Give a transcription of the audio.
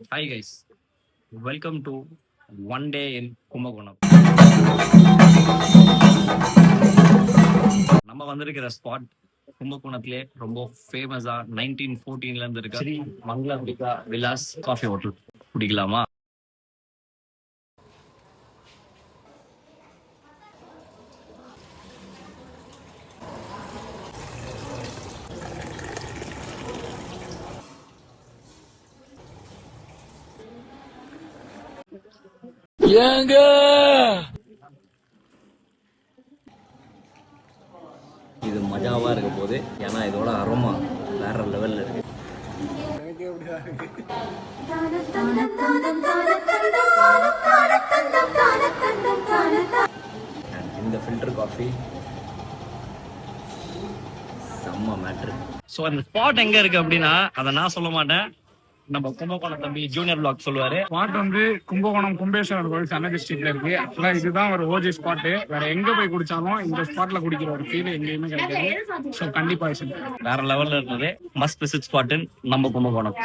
Hi guys, welcome to one day in Kumbakonam. நம்ம வந்திருக்கிற spot கும்பகோணத்திலே ரொம்ப ஃபேமஸா 1914ல இருந்து இருக்க ஸ்ரீ மங்களாம்பிகா விலாஸ் காஃபி ஹோட்டல். குடிக்கலாமா? ஏங்க இது மஜாவா இருக்க போது, ஏன்னா இதோட அரோமா வேற லெவல்ல இருக்கு. இந்த ஃபில்டர் காஃபி செம்ம மேட்ரு. ஸோ அந்த ஸ்பாட் எங்க இருக்கு அப்படின்னா அதை நான் சொல்ல மாட்டேன், நம்ம கும்பகோணம் தம்பி ஜூனியர் பிளாக் சொல்லுவாரு. ஸ்பாட் வந்து கும்பகோணம் கும்பேஸ்வரர் கோவில் சன்னதி ஸ்ட்ரீட்ல இருக்கு. ஆக்சுவலா இதுதான் ஒரு ஓஜி ஸ்பாட். வேற எங்க போய் குடிச்சாலும் இந்த ஸ்பாட்ல குடிக்கிற ஒரு ஃபீல் எங்கேயுமே கிடைக்காது. ஸோ கண்டிப்பா வேற லெவல்ல இருந்தது. மஸ்ட் விசிட் ஸ்பாட் நம்ம கும்பகோணம்.